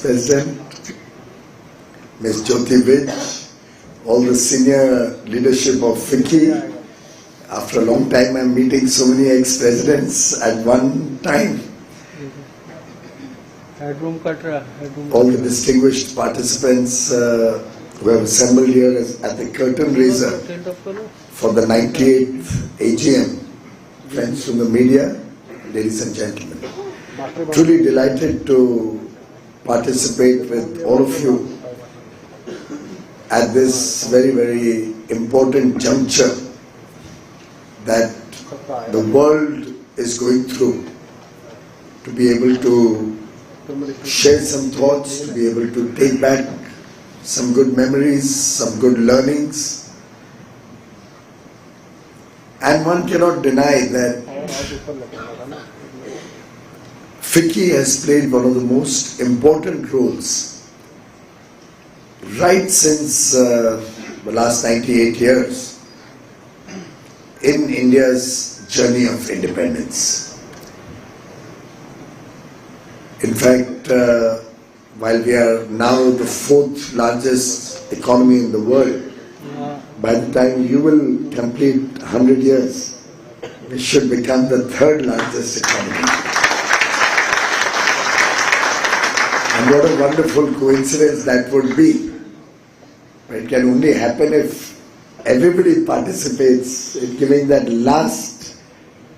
Vice President, Ms. Jyoti Vij, all the senior leadership of FICCI. After a long time, I'm meeting so many ex-presidents at one time. All the distinguished participants who have assembled here at the curtain raiser for the 98th AGM. Friends from the media, ladies and gentlemen. Truly delighted to participate with all of you at this very, very important juncture that the world is going through, to be able to share some thoughts, to be able to take back some good memories, some good learnings. And one cannot deny that FICCI has played one of the most important roles right since the last 98 years in India's journey of independence. In fact, while we are now the fourth largest economy in the world, by the time you will complete 100 years, we should become the third largest economy. And what a wonderful coincidence that would be. It can only happen if everybody participates in giving that last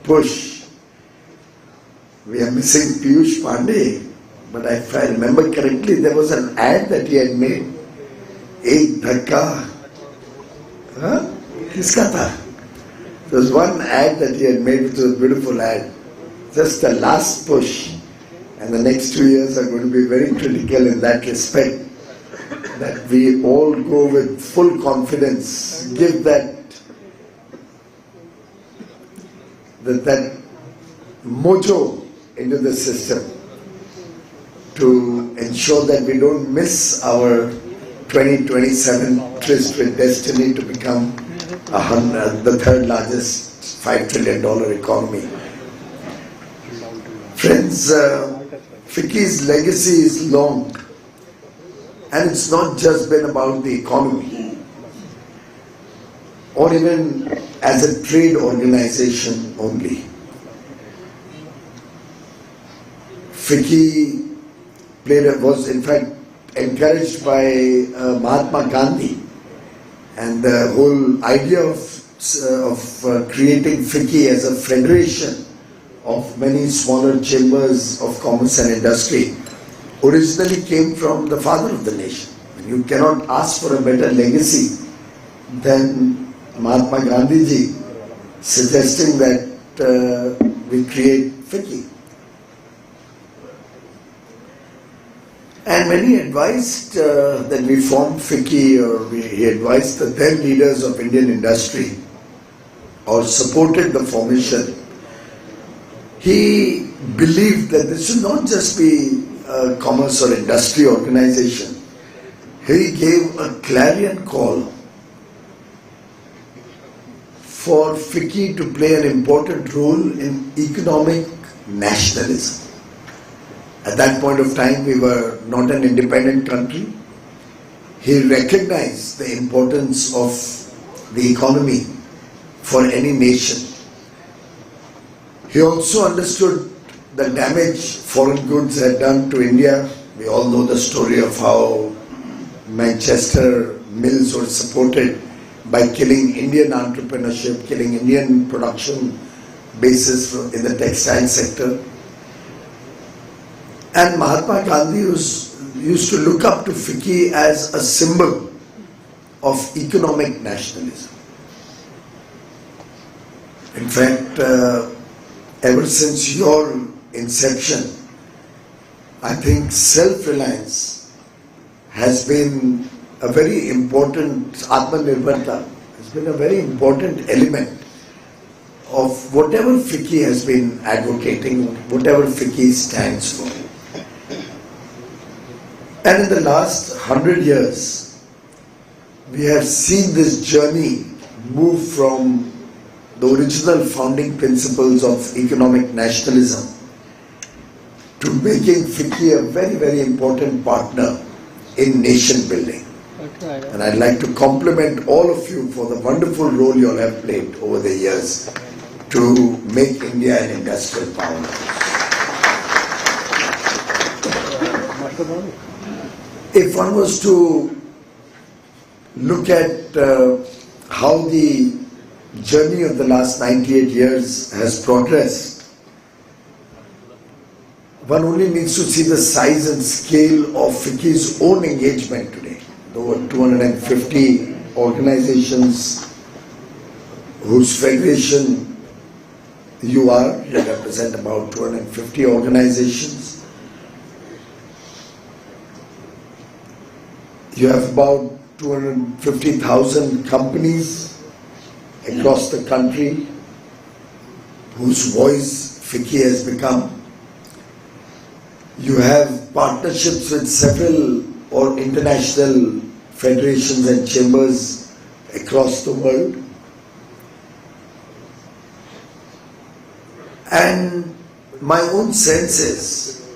push. We are missing Piyush Pandey, but if I remember correctly, there was an ad that he had made. Ek dhakka. Kiska tha? There was one ad that he had made, which was a beautiful ad. Just the last push. And the next 2 years are going to be very critical in that respect. That we all go with full confidence, give that mojo into the system to ensure that we don't miss our 2027 tryst with destiny to become the third largest $5 trillion economy. Friends, FICCI's legacy is long. And it's not just been about the economy or even as a trade organization only. FICCI was in fact encouraged by Mahatma Gandhi, and the whole idea of creating FICCI as a federation of many smaller chambers of commerce and industry originally came from the father of the nation. You cannot ask for a better legacy than Mahatma Gandhi ji suggesting that we create FICCI. And when he advised that we form FICCI, or he advised the then leaders of Indian industry, or supported the formation, he believed that this should not just be a commerce or industry organization. He gave a clarion call for FICCI to play an important role in economic nationalism. At that point of time, we were not an independent country. He recognized the importance of the economy for any nation. He also understood the damage foreign goods had done to India. We all know the story of how Manchester mills were supported by killing Indian entrepreneurship, killing Indian production bases in the textile sector. And Mahatma Gandhi used to look up to FICCI as a symbol of economic nationalism. In fact, ever since your inception, I think self-reliance has been a very important, Atmanirbharta has been a very important element of whatever FICCI has been advocating, whatever FICCI stands for. And in the last 100 years, we have seen this journey move from the original founding principles of economic nationalism to making FICCI a very, very important partner in nation building. And I'd like to compliment all of you for the wonderful role you all have played over the years to make India an industrial powerhouse. If one was to look at how the journey of the last 98 years has progressed, one only needs to see the size and scale of FICCI's own engagement today. There were 250 organizations whose federation you are. You represent about 250 organizations. You have about 250,000 companies across the country whose voice FICCI has become. You have partnerships with several or international federations and chambers across the world. And my own sense is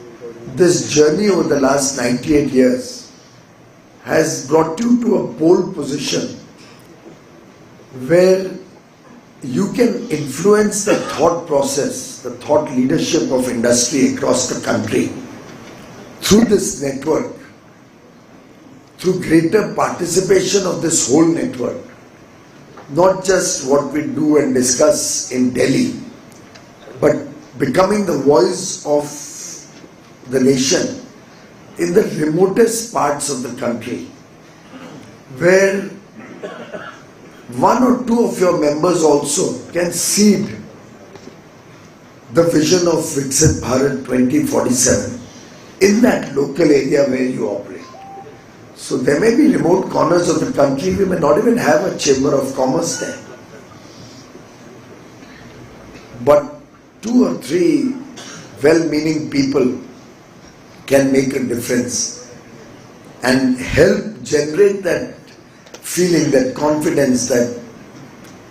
this journey over the last 98 years has brought you to a pole position where you can influence the thought process, the thought leadership of industry across the country through this network, through greater participation of this whole network, not just what we do and discuss in Delhi, but becoming the voice of the nation in the remotest parts of the country, where one or two of your members also can seed the vision of FICCI Bharat 2047 in that local area where you operate. So there may be remote corners of the country, we may not even have a chamber of commerce there. But two or three well-meaning people can make a difference and help generate that feeling, that confidence, that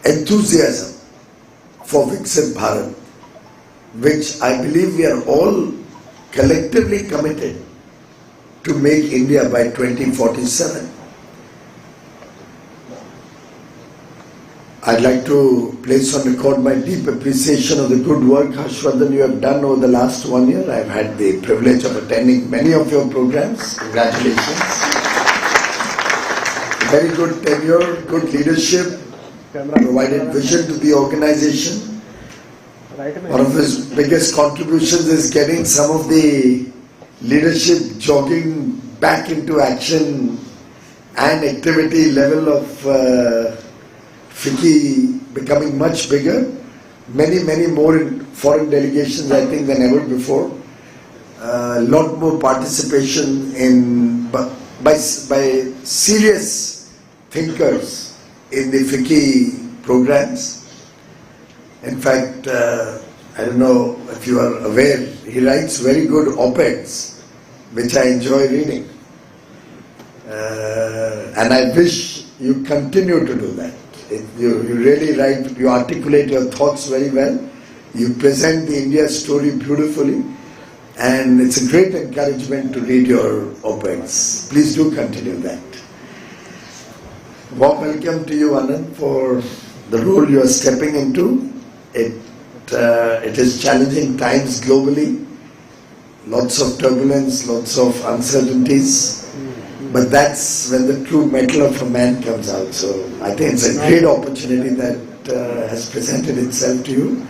enthusiasm for FICCI Bharat, which I believe we are all collectively committed to make India by 2047. I'd like to place on record my deep appreciation of the good work, Harshvardhan, you have done over the last 1 year. I've had the privilege of attending many of your programs. Congratulations. Very good tenure, good leadership, provided vision to the organization. One of his biggest contributions is getting some of the leadership jogging back into action and activity level of FICCI becoming much bigger. Many more in foreign delegations, I think, than ever before. A lot more participation in by serious thinkers in the FICCI programs. In fact, I don't know if you are aware, he writes very good op-eds, which I enjoy reading. And I wish you continue to do that. You really write, you articulate your thoughts very well. You present the India story beautifully. And it's a great encouragement to read your op-eds. Please do continue that. Warm welcome to you, Anand, for the role you are stepping into. It is challenging times globally, lots of turbulence, lots of uncertainties, but that's when the true mettle of a man comes out. So I think it's a great opportunity that has presented itself to you,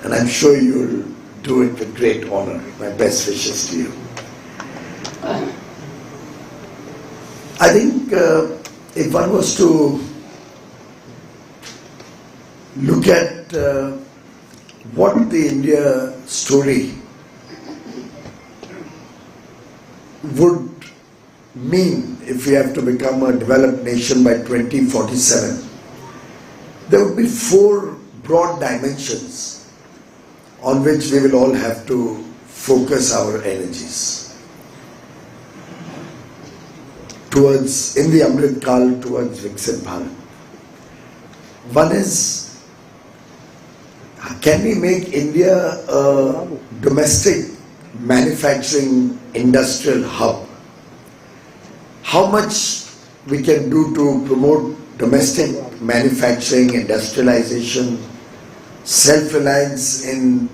and I'm sure you'll do it with great honor. My best wishes to you. I think if one was to look at what the India story would mean if we have to become a developed nation by 2047, there would be four broad dimensions on which we will all have to focus our energies towards, in the Amrit Kal, towards Viksit Bharat. One is, can we make India a domestic manufacturing industrial hub. How much we can do to promote domestic manufacturing, industrialization, self-reliance in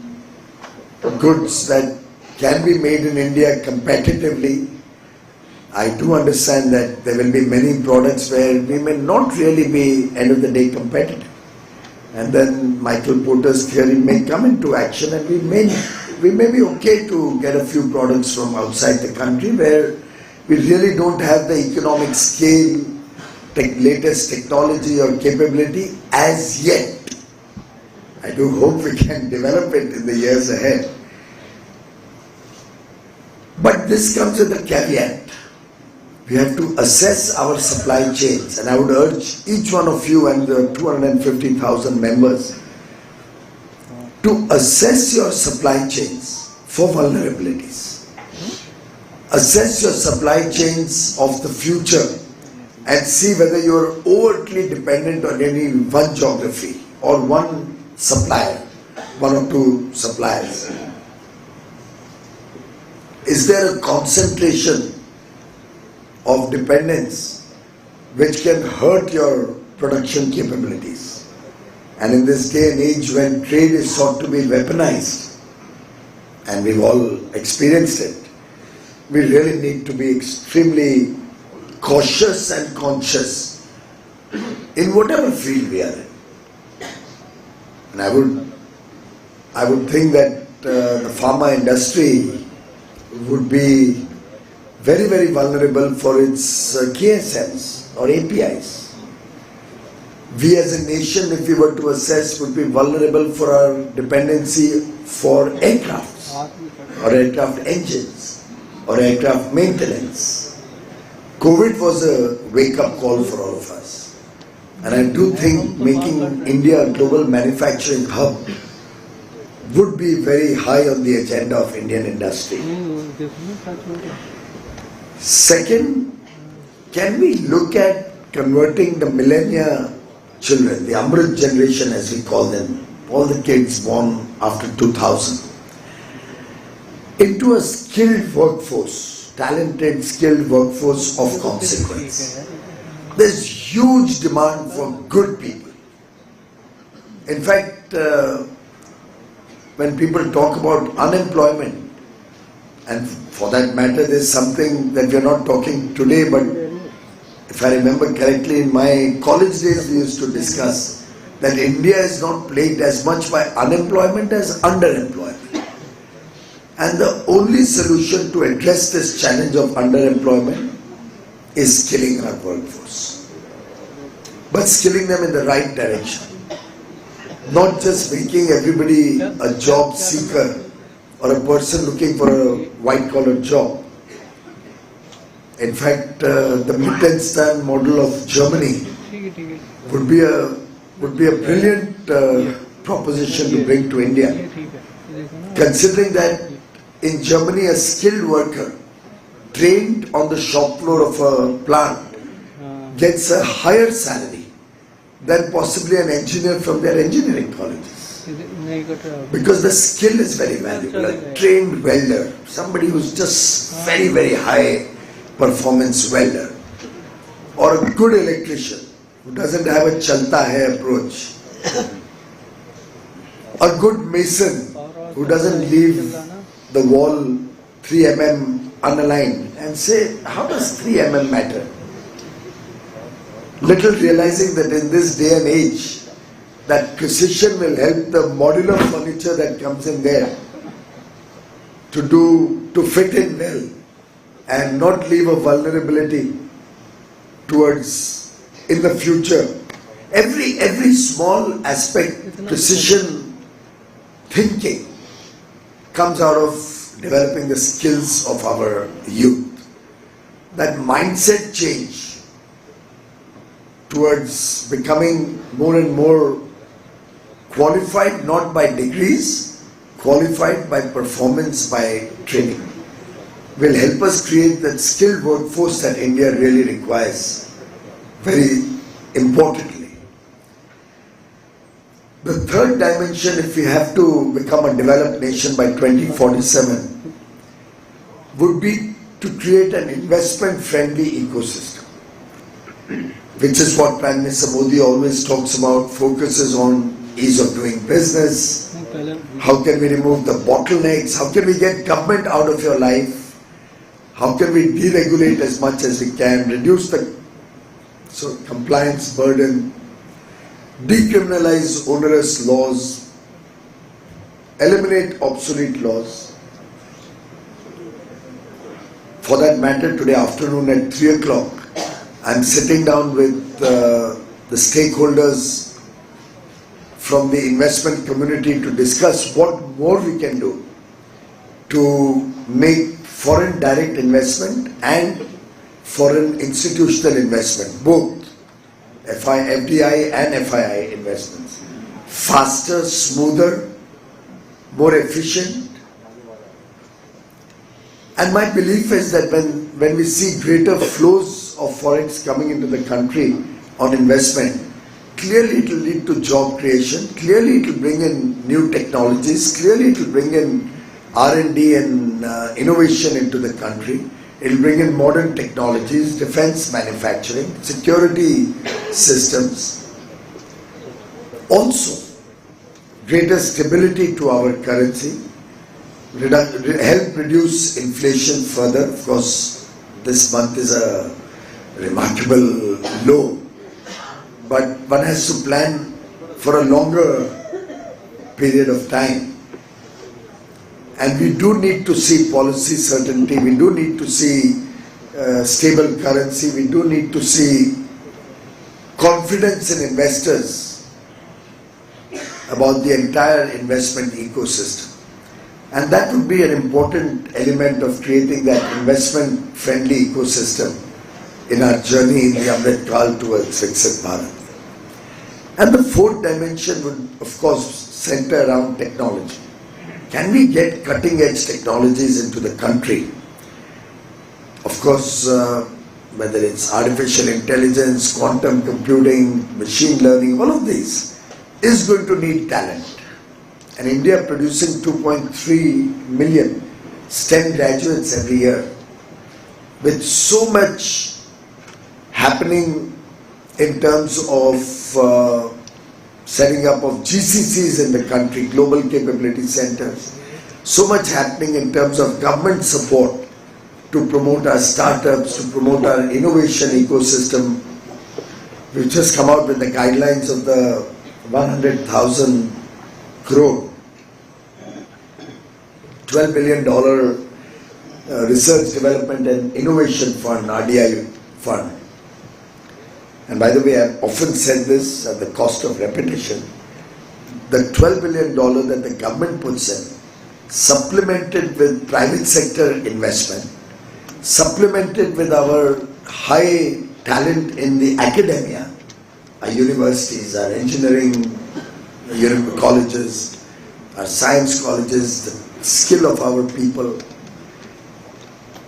goods that can be made in India competitively. I do understand that there will be many products where we may not really be, end of the day, competitive. And then Michael Porter's theory may come into action, and we may be okay to get a few products from outside the country where we really don't have the economic scale, latest technology or capability as yet. I do hope we can develop it in the years ahead. But this comes with a caveat. We have to assess our supply chains, and I would urge each one of you and the 250,000 members to assess your supply chains for vulnerabilities. Assess your supply chains of the future and see whether you are overtly dependent on any one geography or one supplier, one or two suppliers. Is there a concentration of dependence which can hurt your production capabilities? And in this day and age when trade is sought to be weaponized, and we've all experienced it, we really need to be extremely cautious and conscious in whatever field we are in. And I would think that the pharma industry would be very, very vulnerable for its KSMs or APIs. We as a nation, if we were to assess, would be vulnerable for our dependency for aircrafts or aircraft engines or aircraft maintenance. COVID was a wake-up call for all of us. And I do think making India a global manufacturing hub would be very high on the agenda of Indian industry. Second, can we look at converting the millennia children, the Amrit generation as we call them, all the kids born after 2000, into a skilled workforce, talented, skilled workforce of consequence? There's huge demand for good people. In fact, when people talk about unemployment, and for that matter, there's something that we're not talking today, but if I remember correctly, in my college days we used to discuss that India is not plagued as much by unemployment as underemployment. And the only solution to address this challenge of underemployment is skilling our workforce. But skilling them in the right direction. Not just making everybody a job seeker or a person looking for a white-collar job. In fact, the Mittelstand model of Germany would be a brilliant proposition to bring to India. Considering that in Germany, a skilled worker trained on the shop floor of a plant gets a higher salary than possibly an engineer from their engineering colleges. Because the skill is very valuable. A trained welder, somebody who's just very, very high performance welder, or a good electrician who doesn't have a chalta hai approach, a good mason who doesn't leave the wall 3 mm unaligned and say, how does 3 mm matter? Little realizing that in this day and age, that precision will help the modular furniture that comes in there to fit in well and not leave a vulnerability towards in the future. Every small aspect, precision thinking comes out of developing the skills of our youth. That mindset change towards becoming more and more qualified, not by degrees, qualified by performance, by training, will help us create that skilled workforce that India really requires, very importantly. The third dimension, if we have to become a developed nation by 2047, would be to create an investment-friendly ecosystem, which is what Prime Minister Modi always talks about, focuses on ease of doing business, how can we remove the bottlenecks, how can we get government out of your life, how can we deregulate as much as we can, reduce the compliance burden, decriminalize onerous laws, eliminate obsolete laws. For that matter, today afternoon at 3 o'clock, I'm sitting down with the stakeholders from the investment community to discuss what more we can do to make foreign direct investment and foreign institutional investment, both FDI and FII investments, faster, smoother, more efficient. And my belief is that when we see greater flows of forex coming into the country on investment, clearly it will lead to job creation, clearly it will bring in new technologies, clearly it will bring in R&D and innovation into the country. It will bring in modern technologies, defense manufacturing, security systems. Also, greater stability to our currency, help reduce inflation further. Of course, this month is a remarkable low, but one has to plan for a longer period of time. And we do need to see policy certainty, we do need to see stable currency, we do need to see confidence in investors about the entire investment ecosystem. And that would be an important element of creating that investment-friendly ecosystem in our journey in the Amrit Kal towards Viksit Bharat. And the fourth dimension would, of course, center around technology. Can we get cutting-edge technologies into the country? Of course, whether it's artificial intelligence, quantum computing, machine learning, all of these is going to need talent. And India producing 2.3 million STEM graduates every year, with so much happening in terms of setting up of GCCs in the country, Global Capability Centers, so much happening in terms of government support to promote our startups, to promote our innovation ecosystem. We've just come out with the guidelines of the 100,000 crore, $12 billion Research, Development and Innovation Fund, RDI fund. And by the way, I've often said this at the cost of repetition, the $12 billion that the government puts in, supplemented with private sector investment, supplemented with our high talent in the academia, our universities, our engineering colleges, our science colleges, the skill of our people,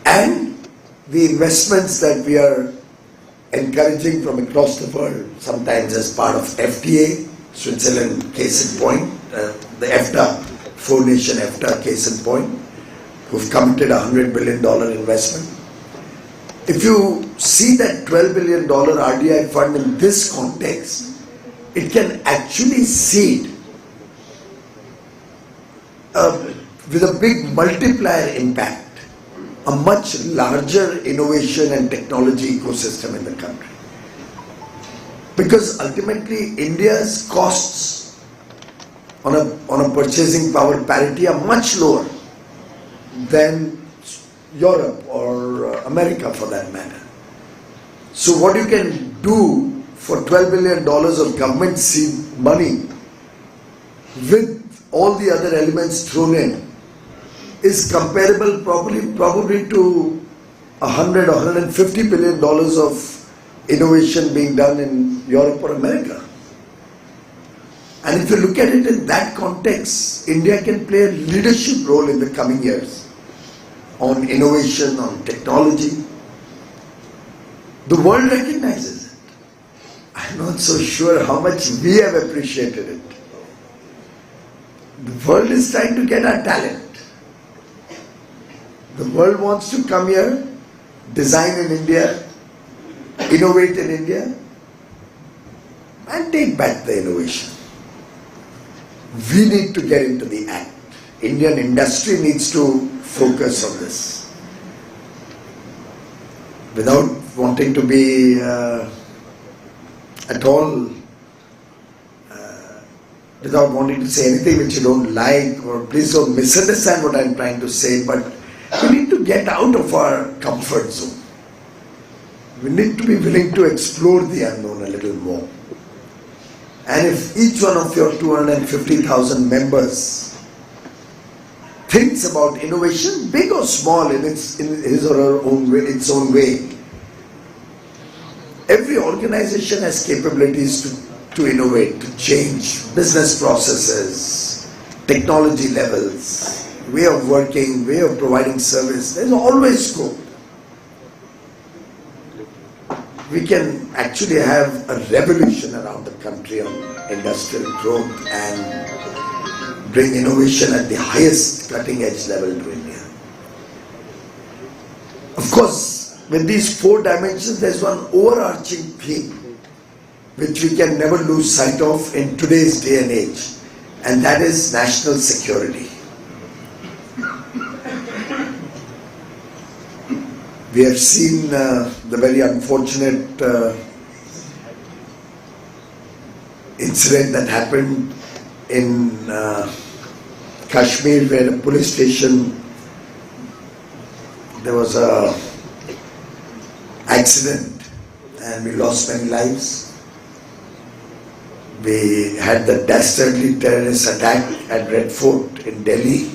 and the investments that we are encouraging from across the world, sometimes as part of FTA, Switzerland case in point, the EFTA, four-nation EFTA case in point, who've committed $100 billion investment. If you see that $12 billion RDI fund in this context, it can actually seed with a big multiplier impact, a much larger innovation and technology ecosystem in the country. Because ultimately India's costs on a purchasing power parity are much lower than Europe or America for that matter. So what you can do for $12 billion of government seed money with all the other elements thrown in is comparable probably to $100 or $150 billion of innovation being done in Europe or America. And if you look at it in that context, India can play a leadership role in the coming years on innovation, on technology. The world recognizes it. I'm not so sure how much we have appreciated it. The world is trying to get our talent. The world wants to come here, design in India, innovate in India, and take back the innovation. We need to get into the act. Indian industry needs to focus on this. Without wanting to be at all, without wanting to say anything which you don't like, or please don't misunderstand what I'm trying to say, but we need to get out of our comfort zone. We need to be willing to explore the unknown a little more. And if each one of your 250,000 members thinks about innovation, big or small, in his or her own way, its own way, every organization has capabilities to innovate, to change business processes, technology levels, way of working, way of providing service. There's always scope. We can actually have a revolution around the country on industrial growth and bring innovation at the highest cutting edge level to India. Of course, with these 4 dimensions, there's one overarching theme which we can never lose sight of in today's day and age, and that is national security. We have seen the very unfortunate incident that happened in Kashmir, where a police station, there was a accident and we lost many lives. We had the dastardly terrorist attack at Red Fort in Delhi,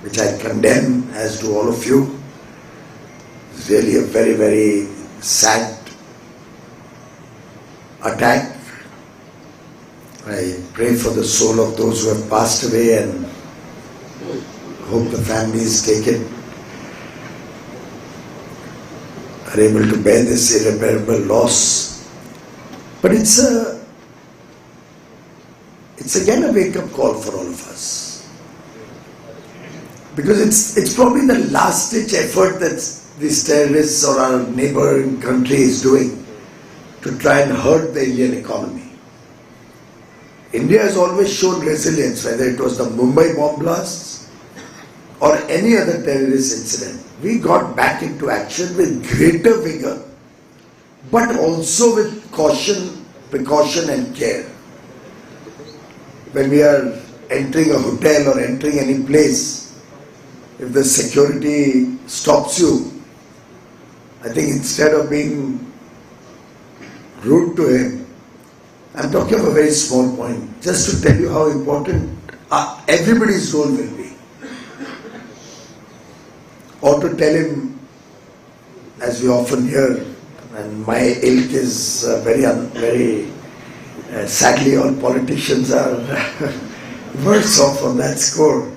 which I condemn, as do all of you. It's really a very, very sad attack. I pray for the soul of those who have passed away and hope the families take it, are able to bear this irreparable loss. But it's again a wake-up call for all of us, because it's probably the last-ditch effort that these terrorists or our neighboring country is doing to try and hurt the Indian economy. India has always shown resilience, whether it was the Mumbai bomb blasts or any other terrorist incident. We got back into action with greater vigor, but also with caution, precaution and care. When we are entering a hotel or entering any place, if the security stops you, I think instead of being rude to him, I'm talking of a very small point, just to tell you how important everybody's role will be. Or to tell him, as we often hear, and my ilk is very sadly all politicians are worse off on that score.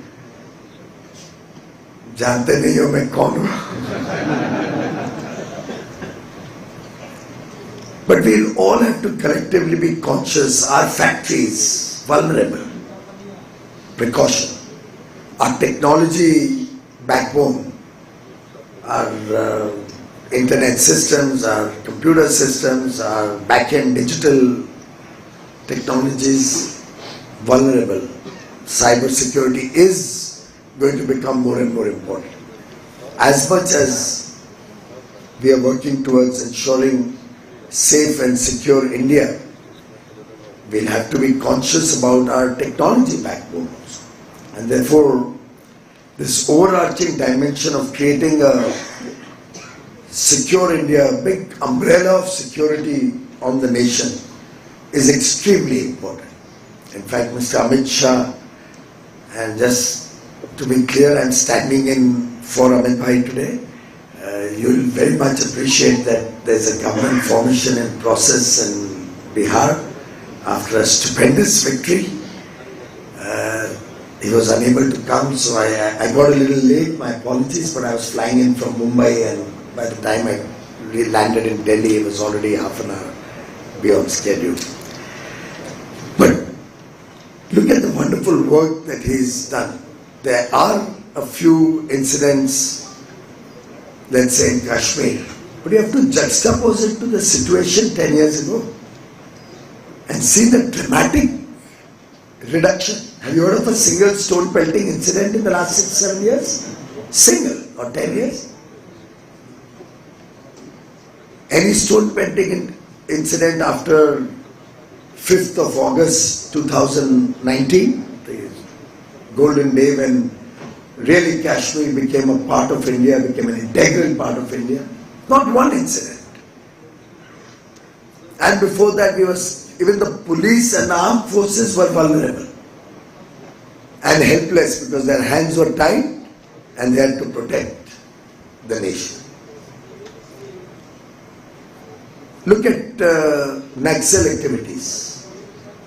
जानते नहीं हो मैं कौन हूँ. But we'll all have to collectively be conscious. Our factories, vulnerable. Precaution. Our technology backbone, our internet systems, our computer systems, our back-end digital technologies, vulnerable. Cyber security is going to become more and more important. As much as we are working towards ensuring safe and secure India, we'll have to be conscious about our technology backbone also. And therefore, this overarching dimension of creating a secure India, a big umbrella of security on the nation, is extremely important. In fact, Mr. Amit Shah, and just to be clear, I'm standing in for Amit Bhai today. You'll very much appreciate that there's a government formation in process in Bihar after a stupendous victory. He was unable to come, so I got a little late, my apologies, but I was flying in from Mumbai, and by the time I landed in Delhi, it was already half an hour beyond schedule. But look at the wonderful work that he's done. There are a few incidents, let's say in Kashmir, but you have to juxtapose it to the situation 10 years ago and see the dramatic reduction. Have you heard of a single stone pelting incident in the last 6-7 years? Single, or 10 years? Any stone pelting incident after 5th of August 2019, the golden day when really Kashmir became a part of India, became an integral part of India? Not one incident. And before that, even the police and armed forces were vulnerable and helpless because their hands were tied and they had to protect the nation. Look at Naxal activities.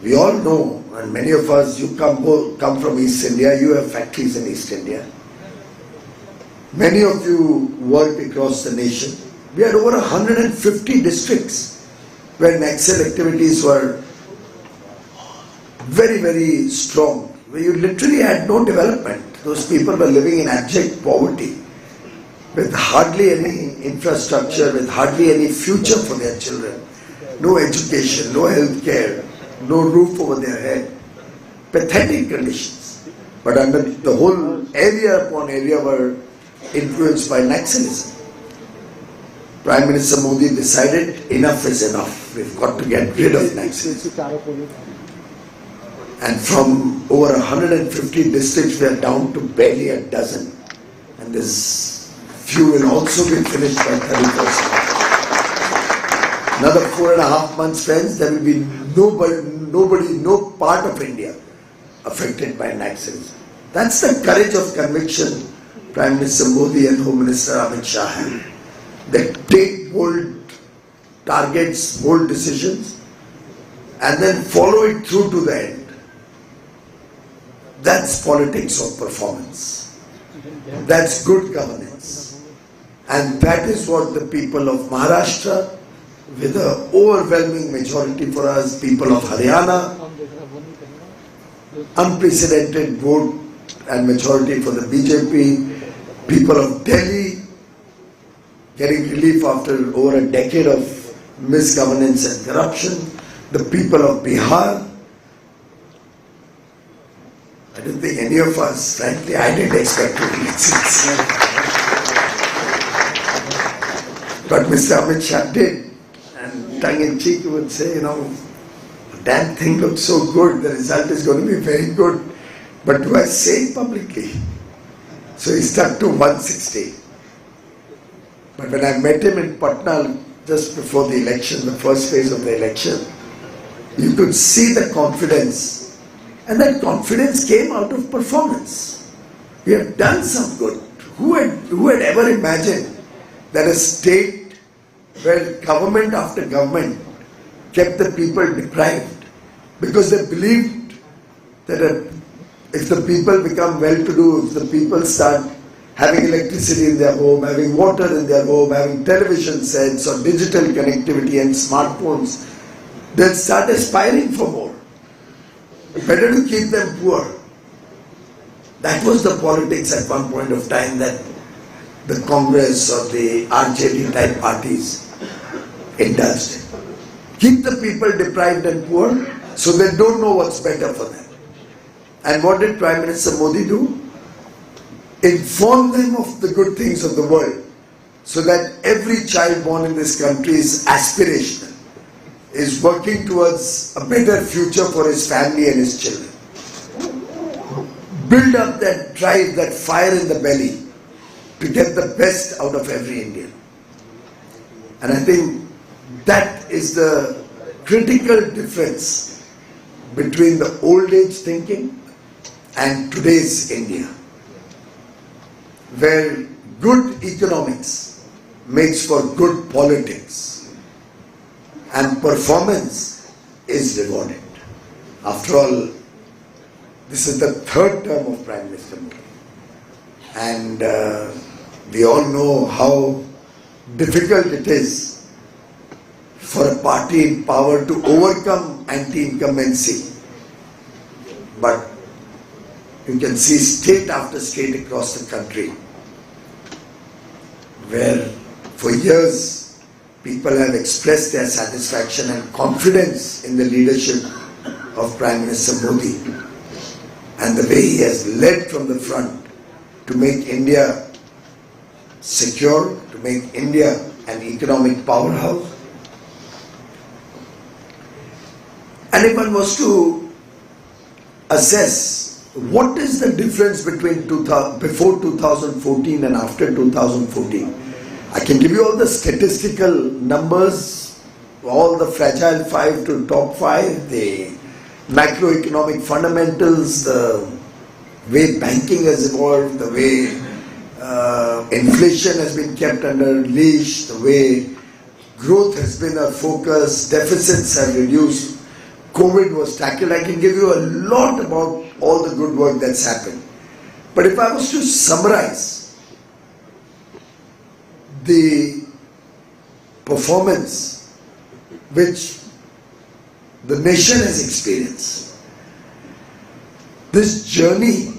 We all know, and many of us, you come from East India, you have factories in East India. Many of you work across the nation. We had over 150 districts where Naxal activities were very, very strong, where you literally had no development. Those people were living in abject poverty, with hardly any infrastructure, with hardly any future for their children. No education, no health care, no roof over their head. Pathetic conditions. But under the whole area upon area were influenced by Naxalism. Prime Minister Modi decided enough is enough. We've got to get rid of Naxalism. And from over 150 districts, we are down to barely a dozen. And this few will also be finished by 31st. Another 4.5 months, friends, there will be nobody, no part of India affected by Naxalism. That's the courage of conviction Prime Minister Modi and Home Minister Amit Shah have. They take bold targets, bold decisions, and then follow it through to the end. That's politics of performance. That's good governance. And that is what the people of Maharashtra, with an overwhelming majority for us, people of Haryana, unprecedented vote and majority for the BJP, people of Delhi, getting relief after over a decade of misgovernance and corruption, the people of Bihar. I don't think any of us, frankly, I didn't expect to reach this. But Mr. Amit Shah did. And tongue-in-cheek would say, you know, damn thing looks so good, the result is going to be very good. But do I say it publicly? So he stuck to 160. But when I met him in Patna just before the election, the first phase of the election, you could see the confidence. And that confidence came out of performance. We have done some good. Who had ever imagined that a state where government after government kept the people deprived because they believed that if the people become well-to-do, if the people start having electricity in their home, having water in their home, having television sets or digital connectivity and smartphones, they'll start aspiring for more. Better to keep them poor. That was the politics at one point of time that the Congress or the RJD type parties indulged in. Keep the people deprived and poor so they don't know what's better for them. And what did Prime Minister Modi do? Inform them of the good things of the world so that every child born in this country is aspirational, is working towards a better future for his family and his children. Build up that drive, that fire in the belly to get the best out of every Indian. And I think that is the critical difference between the old age thinking and today's India, where good economics makes for good politics and performance is rewarded. After all, this is the third term of Prime Minister Modi. And we all know how difficult it is for a party in power to overcome anti-incumbency. But You can see state after state across the country where for years people have expressed their satisfaction and confidence in the leadership of Prime Minister Modi and the way he has led from the front to make India secure, to make India an economic powerhouse. And if one was to assess what is the difference between before 2014 and after 2014, I can give you all the statistical numbers, all the fragile 5 to top 5, the macroeconomic fundamentals, the way banking has evolved, the way inflation has been kept under leash, the way growth has been a focus, deficits have reduced, COVID was tackled. I can give you a lot about all the good work that's happened. But if I was to summarize the performance which the nation has experienced, this journey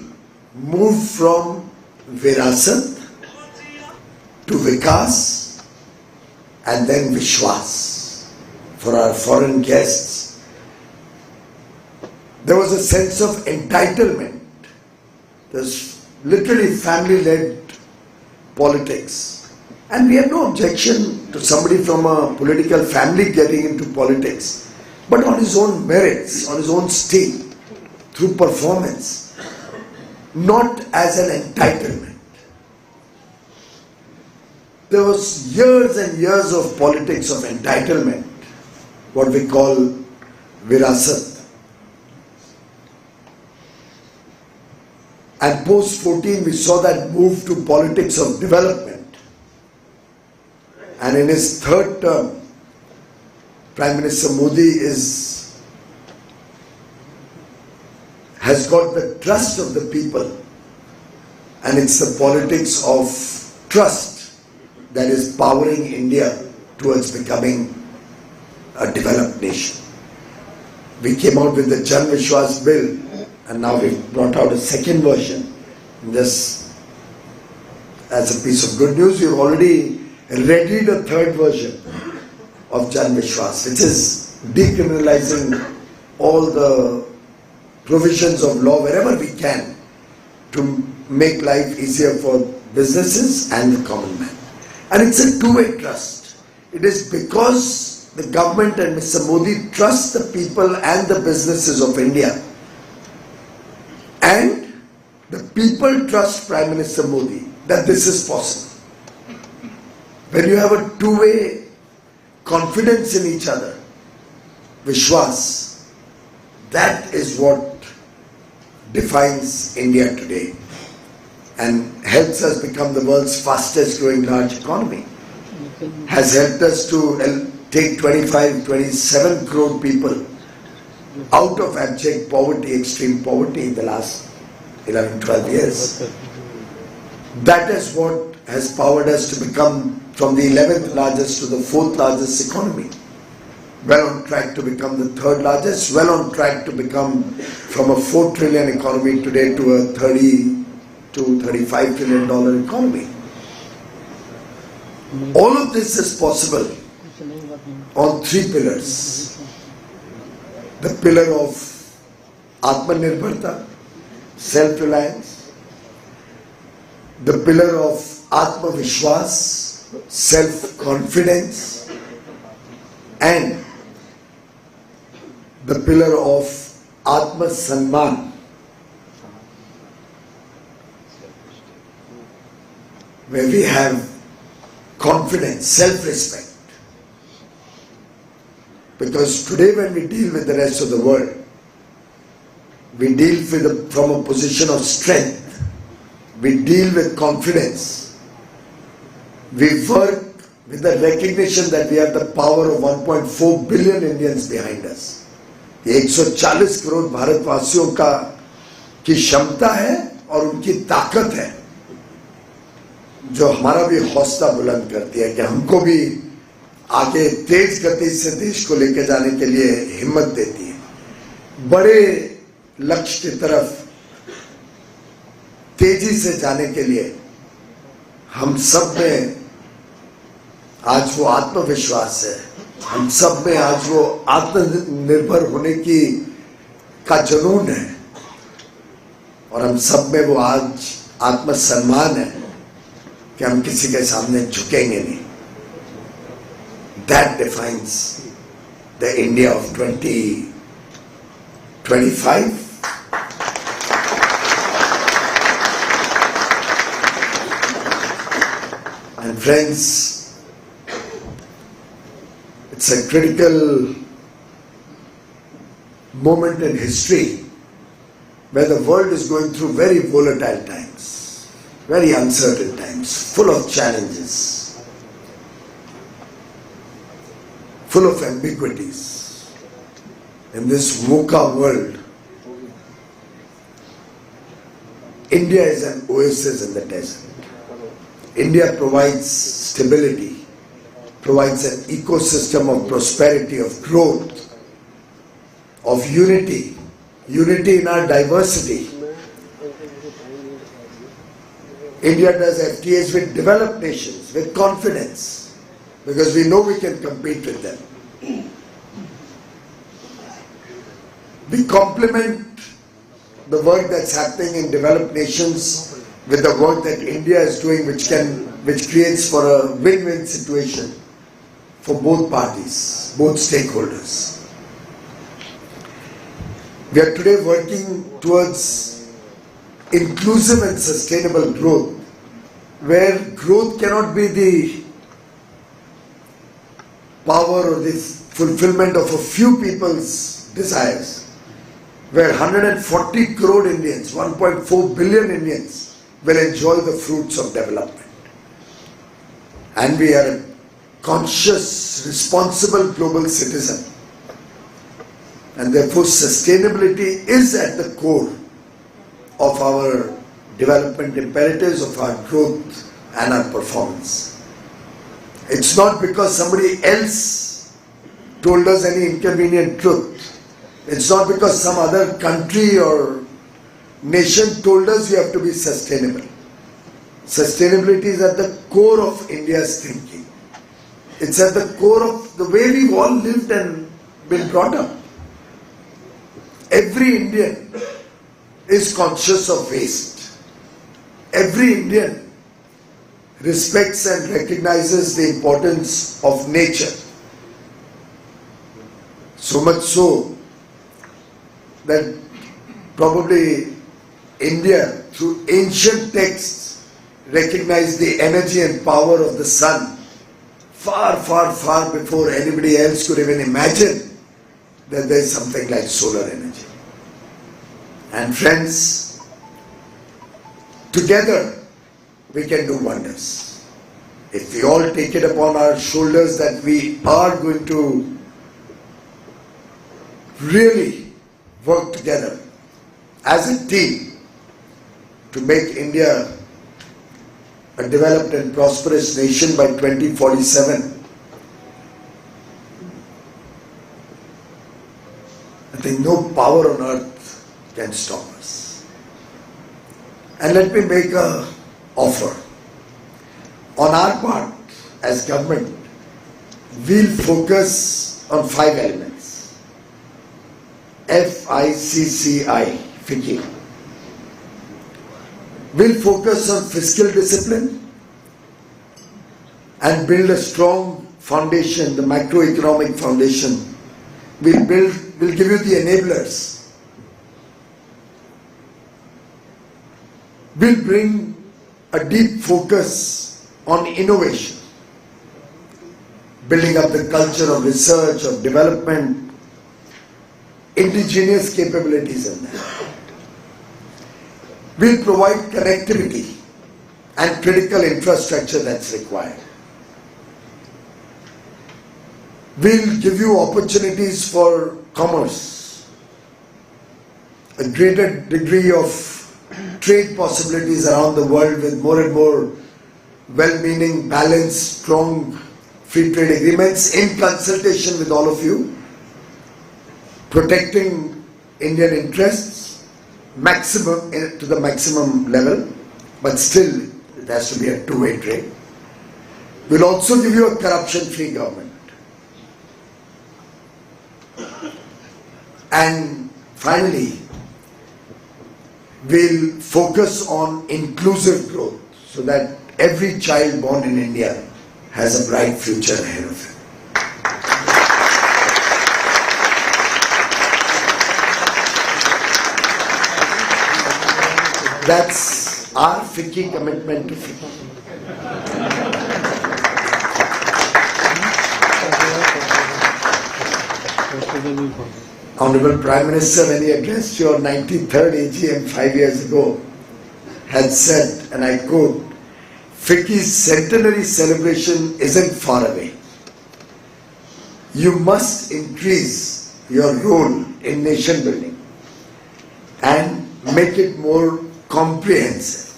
moved from Virasat to Vikas and then Vishwas. For our foreign guests, there was a sense of entitlement. There's literally family-led politics. And we have no objection to somebody from a political family getting into politics, but on his own merits, on his own stake, through performance, not as an entitlement. There was years and years of politics of entitlement, what we call Virasat. And post-14 we saw that move to politics of development. And in his third term, Prime Minister Modi has got the trust of the people, and it's the politics of trust that is powering India towards becoming a developed nation. We came out with the Jan Vishwas bill, and now we've brought out a second version. Just as a piece of good news, we've already readied a third version of Jan Vishwas, which is decriminalizing all the provisions of law wherever we can to make life easier for businesses and the common man. And it's a two-way trust. It is because the government and Mr. Modi trust the people and the businesses of India, and the people trust Prime Minister Modi that this is possible. When you have a two-way confidence in each other, Vishwas, that is what defines India today and helps us become the world's fastest growing large economy. Has helped us to take 27 crore people out of abject poverty, extreme poverty in the last 11-12 years. That is what has powered us to become from the 11th largest to the 4th largest economy. Well on track to become the 3rd largest, well on track to become from a 4 trillion economy today to a 30 to $35 trillion economy. All of this is possible on 3 pillars. The pillar of Atmanirbharta, self-reliance, the pillar of Atmavishwas, self-confidence, and the pillar of Atma-Sanman, where we have confidence, self-respect. Because today when we deal with the rest of the world, we deal with from a position of strength. We deal with confidence. We work with the recognition that we have the power of 1.4 billion Indians behind us. ये 140 करोड़ भारतवासियों की क्षमता है और उनकी ताकत है जो हमारा भी हौसला बुलंद करती है कि हमको भी आगे तेज गति से देश को लेकर जाने के लिए हिम्मत देती है। बड़े लक्ष्य की तरफ तेजी से जाने के लिए हम सब में आज वो आत्मविश्वास है, हम सब में आज वो आत्मनिर्भर होने का जुनून है, और हम सब में वो आज आत्मसम्मान है कि हम किसी के सामने झुकेंगे नहीं. That defines the India of 2025. And friends, it's a critical moment in history where the world is going through very volatile times, very uncertain times, full of challenges, full of ambiguities. In this VUCA world, India is an oasis in the desert. India provides stability, provides an ecosystem of prosperity, of growth, of unity in our diversity. India does FTAs with developed nations with confidence, because we know we can compete with them. We complement the work that's happening in developed nations with the work that India is doing, which creates for a win-win situation for both parties, both stakeholders. We are today working towards inclusive and sustainable growth, where growth cannot be the power or the fulfillment of a few people's desires, where 140 crore Indians, 1.4 billion Indians will enjoy the fruits of development. And we are a conscious, responsible global citizen. And therefore sustainability is at the core of our development imperatives, of our growth and our performance. It's not because somebody else told us any inconvenient truth. It's not because some other country or nation told us we have to be sustainable. Sustainability is at the core of India's thinking. It's at the core of the way we've all lived and been brought up. Every Indian is conscious of waste. Every Indian respects and recognizes the importance of nature. So much so that probably India, through ancient texts, recognized the energy and power of the sun far, far, far before anybody else could even imagine that there is something like solar energy. And friends, together we can do wonders. If we all take it upon our shoulders that we are going to really work together as a team to make India a developed and prosperous nation by 2047, I think no power on earth can stop us. And let me make an offer. On our part, as government, we'll focus on 5 elements. FICCI, FICCI. We'll focus on fiscal discipline and build a strong foundation, the macroeconomic foundation. We'll give you the enablers. We'll bring a deep focus on innovation, building up the culture of research, of development, indigenous capabilities in that. We'll provide connectivity and critical infrastructure that's required. We'll give you opportunities for commerce, a greater degree of trade possibilities around the world with more and more well-meaning, balanced, strong free trade agreements in consultation with all of you, protecting Indian interests maximum, to the maximum level, but still it has to be a two-way trade. We'll also give you a corruption-free government. And finally, we'll focus on inclusive growth so that every child born in India has a bright future ahead of him. That's our FICCI commitment to FICCI. Honorable Prime Minister, when he addressed your 93rd AGM 5 years ago, had said, and I quote, FICCI's centenary celebration isn't far away. You must increase your role in nation building and make it more comprehensive.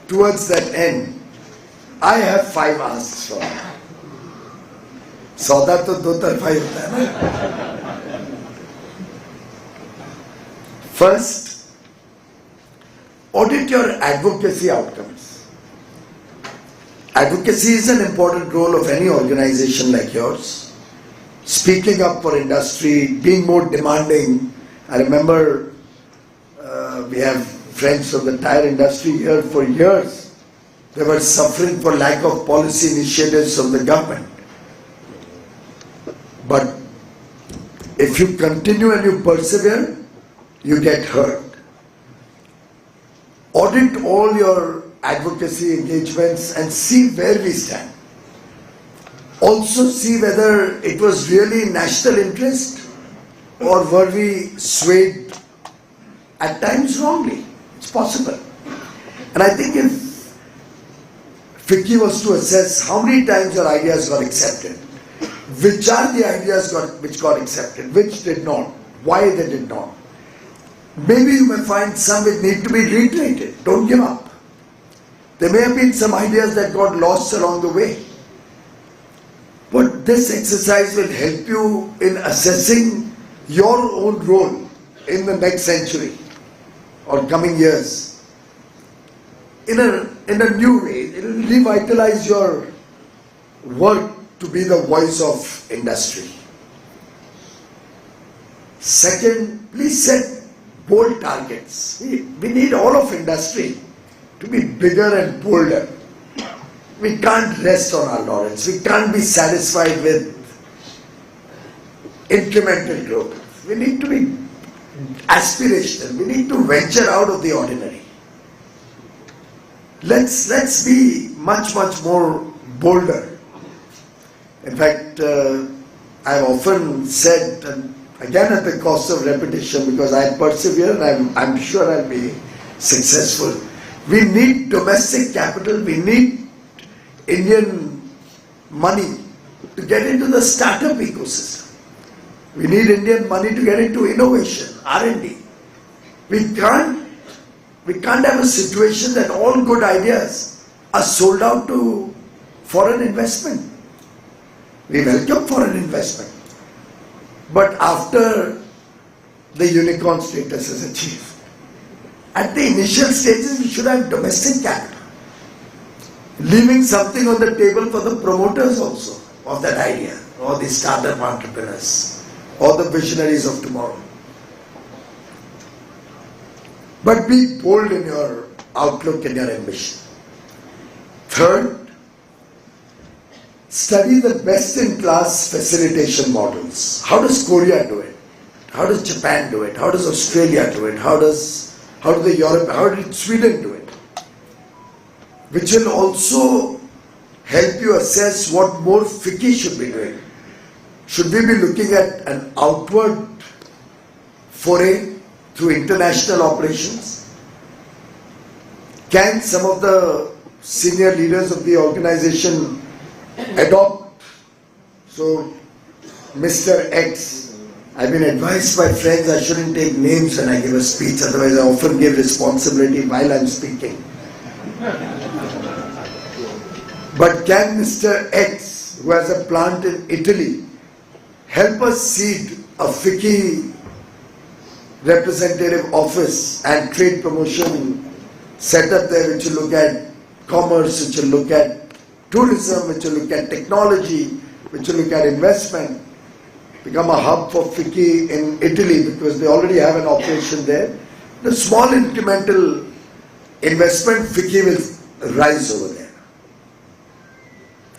Towards that end, I have 5 asks for you. सौदा तो दो तरफा ही होता है ना. First, audit your advocacy outcomes. Advocacy is an important role of any organization like yours. Speaking up for industry, being more demanding. I remember we have friends from the tire industry here for years. They were suffering for lack of policy initiatives from the government. But if you continue and you persevere, you get hurt. Audit all your advocacy engagements and see where we stand. Also see whether it was really national interest or were we swayed at times wrongly. It's possible. And I think if FICCI was to assess how many times your ideas got accepted, which are the ideas which got accepted, which did not, why they did not. Maybe you may find some which need to be reiterated. Don't give up. There may have been some ideas that got lost along the way. But this exercise will help you in assessing your own role in the next century or coming years in a new way. It will revitalize your work to be the voice of industry. Second, please set bold targets. We need all of industry to be bigger and bolder. We can't rest on our laurels. We can't be satisfied with incremental growth. We need to be aspirational. We need to venture out of the ordinary. Let's be much more bolder. In fact, I've often said, and again at the cost of repetition, because I persevere and I'm sure I'll be successful. We need domestic capital. We need Indian money to get into the startup ecosystem. We need Indian money to get into innovation, R&D. We can't have a situation that all good ideas are sold out to foreign investment. We welcome foreign investment. But after the unicorn status is achieved, at the initial stages we should have domestic capital, leaving something on the table for the promoters also of that idea, or the startup entrepreneurs, or the visionaries of tomorrow. But be bold in your outlook and your ambition. Third, study the best-in-class facilitation models. How does Korea do it? How does Japan do it? How does Australia do it? How did Sweden do it? Which will also help you assess what more FICCI should be doing. Should we be looking at an outward foray through international operations? Can some of the senior leaders of the organization adopt? So, Mr. X, I've been advised by friends I shouldn't take names when I give a speech, otherwise I often give responsibility while I'm speaking. But can Mr. X, who has a plant in Italy, help us seed a FICCI representative office and trade promotion set up there, which will look at commerce, which will look at tourism, which will look at technology, which will look at investment, become a hub for FICCI in Italy because they already have an operation there. The small incremental investment, FICCI will rise over there.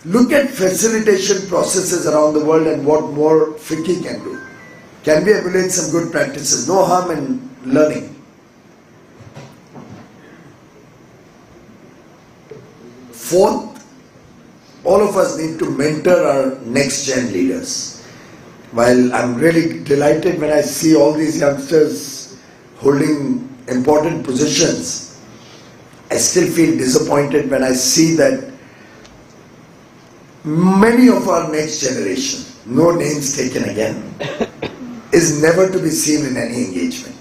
Look at facilitation processes around the world and what more FICCI can do. Can we emulate some good practices? No harm in learning. Fourth, all of us need to mentor our next gen leaders. While I'm really delighted when I see all these youngsters holding important positions, I still feel disappointed when I see that many of our next generation, no names taken again, is never to be seen in any engagement.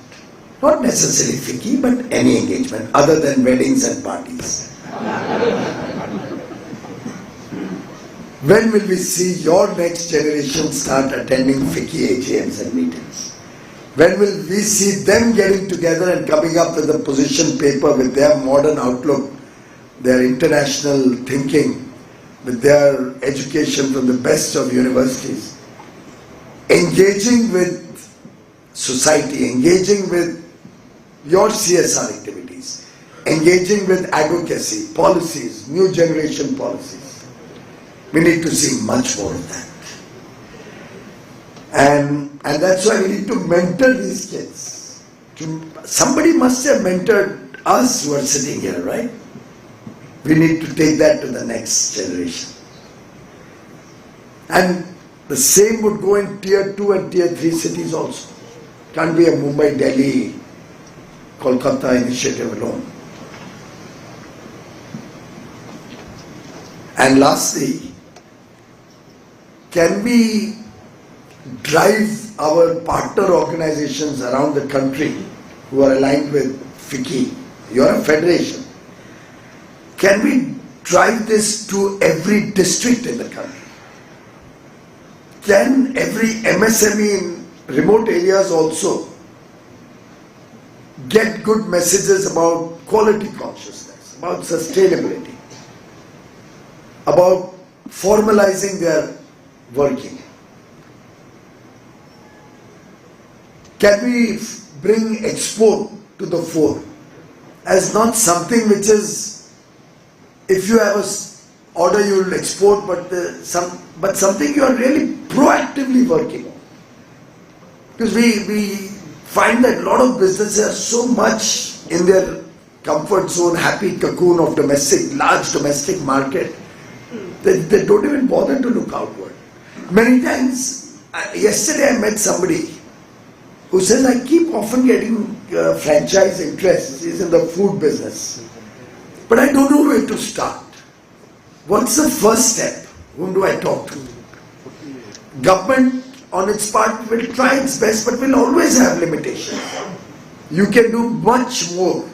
Not necessarily FICCI, but any engagement other than weddings and parties. When will we see your next generation start attending FICCI AGMs and meetings? When will we see them getting together and coming up with a position paper with their modern outlook, their international thinking, with their education from the best of universities, engaging with society, engaging with your CSR activities, engaging with advocacy, policies, new generation policies? We need to see much more of that. And that's why we need to mentor these kids. Somebody must have mentored us who are sitting here, right? We need to take that to the next generation. And the same would go in tier 2 and tier 3 cities also. Can't be a Mumbai, Delhi, Kolkata initiative alone. And lastly, can we drive our partner organizations around the country who are aligned with FICCI? You're a federation. Can we drive this to every district in the country? Can every MSME in remote areas also get good messages about quality consciousness, about sustainability, about formalizing their working? Can we bring export to the fore as not something which is, if you have an order you will export, but something you are really proactively working on? Because we find that a lot of businesses are so much in their comfort zone, happy cocoon of large domestic market, that they don't even bother to look outward. Many times, yesterday I met somebody who says, I keep often getting franchise interests. He's in the food business, but I don't know where to start. What's the first step? Whom do I talk to? Government on its part will try its best, but will always have limitations. You can do much more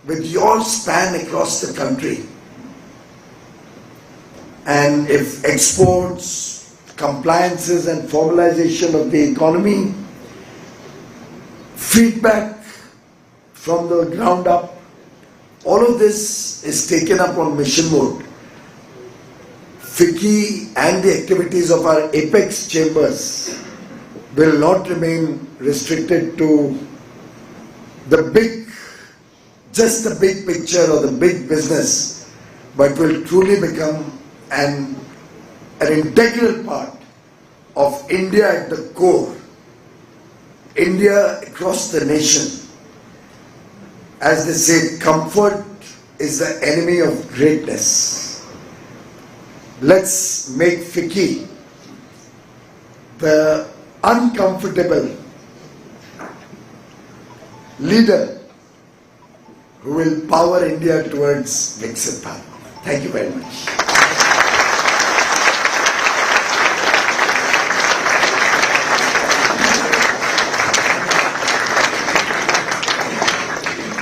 with your span across the country. And if exports, compliances and formalization of the economy, feedback from the ground up, all of this is taken up on mission mode. FICCI and the activities of our apex chambers will not remain restricted to just the big picture or the big business, but will truly become an integral part of India at the core, India across the nation. As they say, comfort is the enemy of greatness. Let's make FICCI the uncomfortable leader who will power India towards Viksit Bharat. Thank you very much.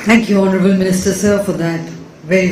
Thank you, Honourable Minister, sir, for that very